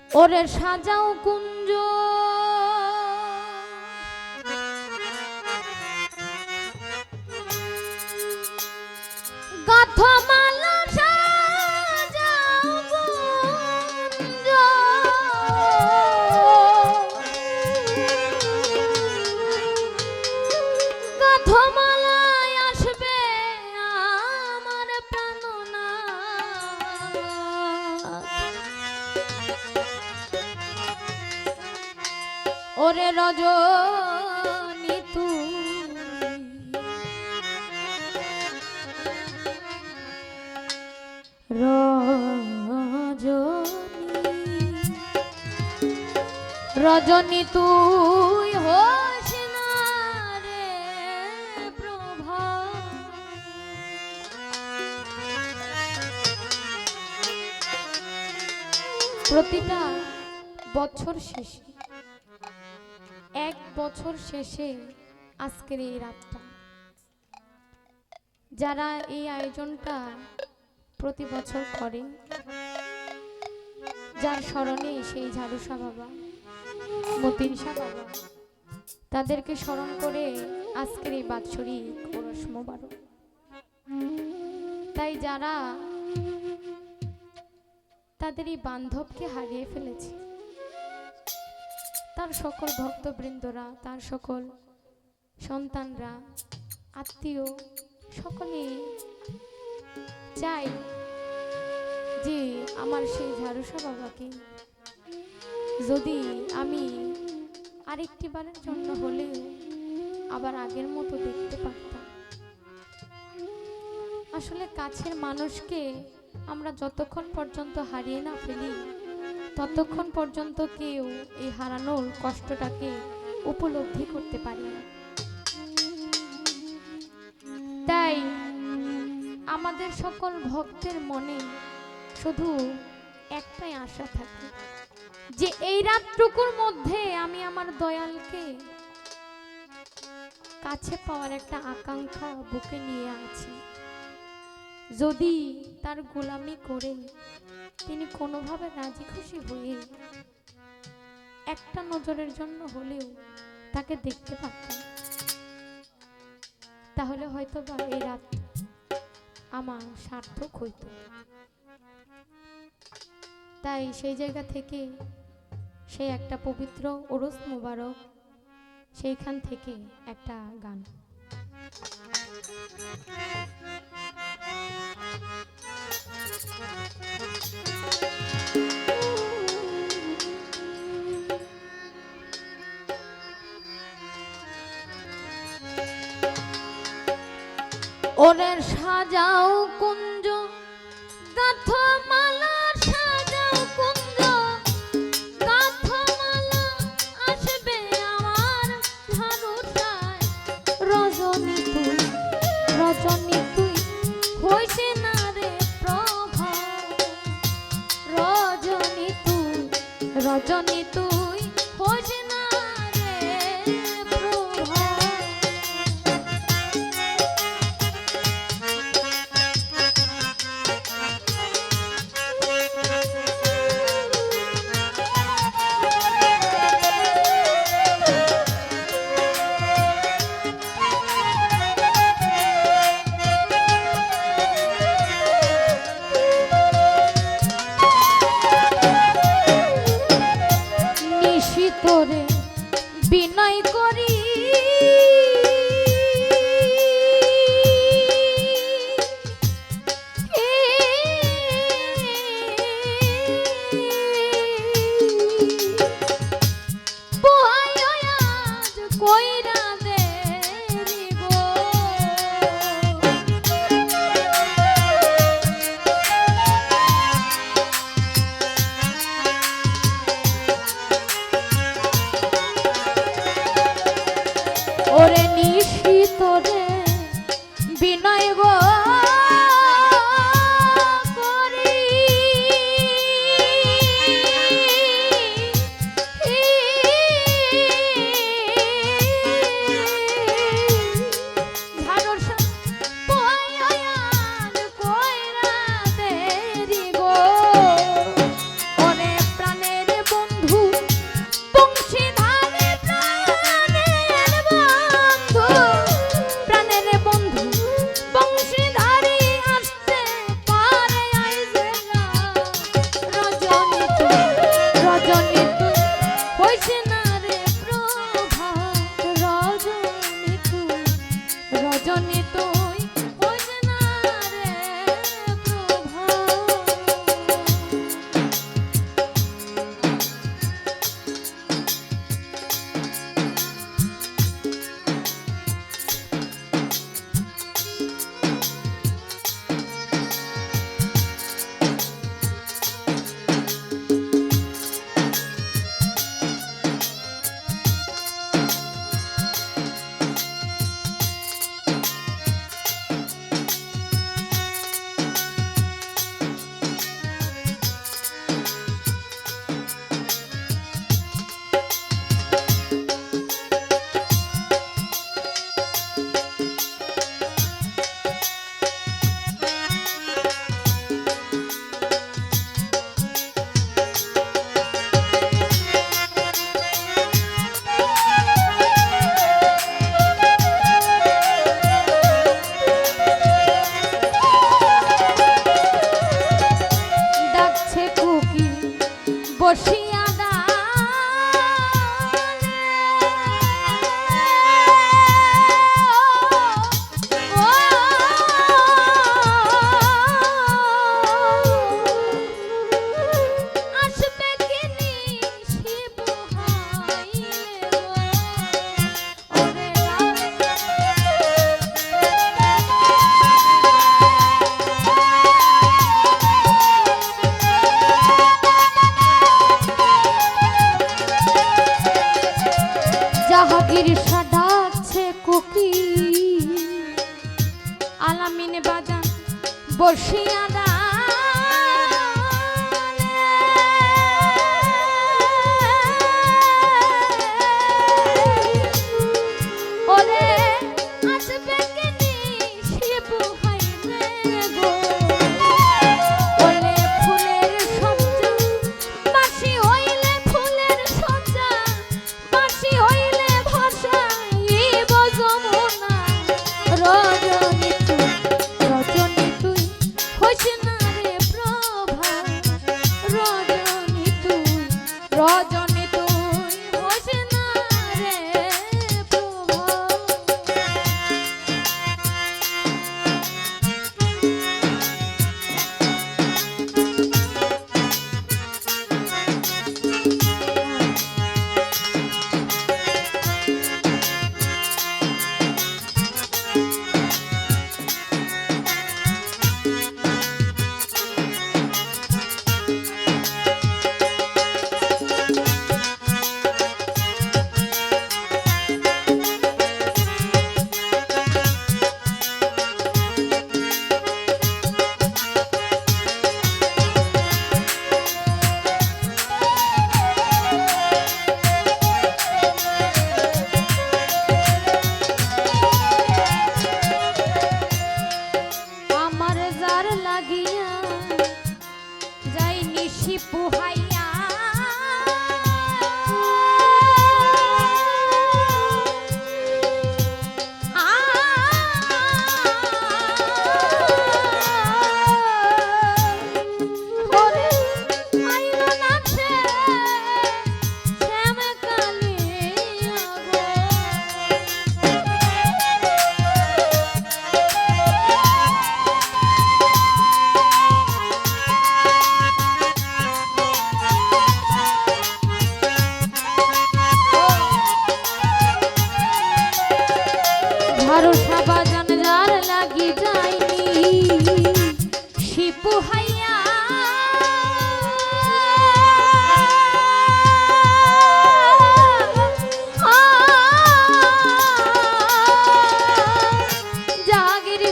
ওরে সাজাও কুঞ্জ গাথমালা সাজাও কুঞ্জ গাথমালায় আসবে আমার প্রাণনাথ ওরে রজনী তুই রজনী তুই হোস না রে প্রভা প্রতিটা বছর শেষে এক বছর শেষে আজকের এই রাতটা যারা এই আয়োজনটা প্রতি বছর করে যার স্মরণে সেই ঝাড়ুসা বাবা মতিনসা বাবা তাদেরকে স্মরণ করে আজকের এই বাৎসরিক ওরস মোবারক। তাই যারা তাদের এই বান্ধবকে হারিয়ে ফেলেছে তার সকল ভক্তবৃন্দরা তার সকল সন্তানরা আত্মীয় সকলেই চাই যে আমার সেই ঝাড়ুসা বাবাকে যদি আমি আরেকটি বারের জন্য হলেও আবার আগের মতো দেখতে পারতাম। আসলে কাছের মানুষকে আমরা যতক্ষণ পর্যন্ত হারিয়ে না ফেলি ততক্ষণ পর্যন্ত কেউ এই হারানোর কষ্টটাকে উপলব্ধি করতে পারে না। তাই আমাদের সকল ভক্তের মনে শুধু একটাই আশা থাকে যে এই রাতটুকুর মধ্যে আমি আমার দয়ালকে কাছে পাওয়ার একটা আকাঙ্ক্ষা বুকে নিয়ে আছি। যদি তার গোলামি করে তিনি কোনোভাবে রাজি খুশি হয়ে একটা নজরের জন্য হলেও তাকে দেখতে পারতাম তাহলে হয়তো বা এই রাত আমার সার্থক হইত। তাই সেই জায়গা থেকে সেই একটা পবিত্র ওরস মোবারক সেইখান থেকে একটা গান ওরে সাজাও কুঞ্জ গাথমালা সাজাও কুঞ্জ গাথমালা আসবে আমার ঝাড়ুসায় রজনী তুই হইস না রে প্রভা রজনী তুই হইস না রে প্রভা তোরে বিনয় করি কইরা দে গো বসিয়া জাহাঙ্গীর ডাকছে কুকি আলামিন বাজান বসিয়া ওরে আসবে কিনি শিব হাইরে গো ওলে ফুলের সজ্জা বাসি হইলে ফুলের সজ্জা বাসি হইলে ভাষাইব যমুনা রজনী তুই হইস না রে প্রভা রজনী তুই হইস না রে প্রভা পুহাইয়া ভরসা বাজান যার লাগি যায়নি শিপু হাইয়া জাগির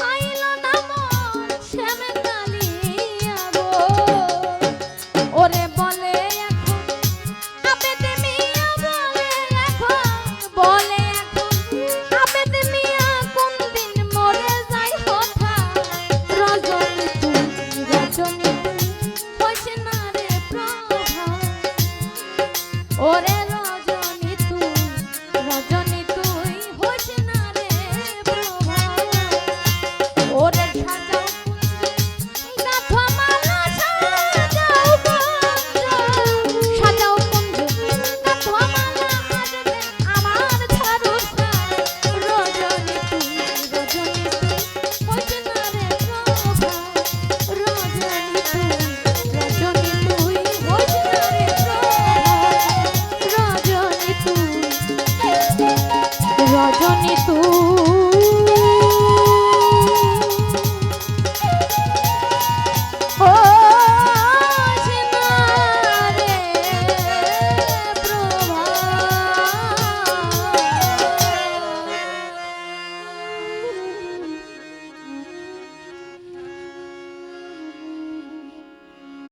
আইল না মন শ্যাম কালিয়া গো ওরে বলে ওরে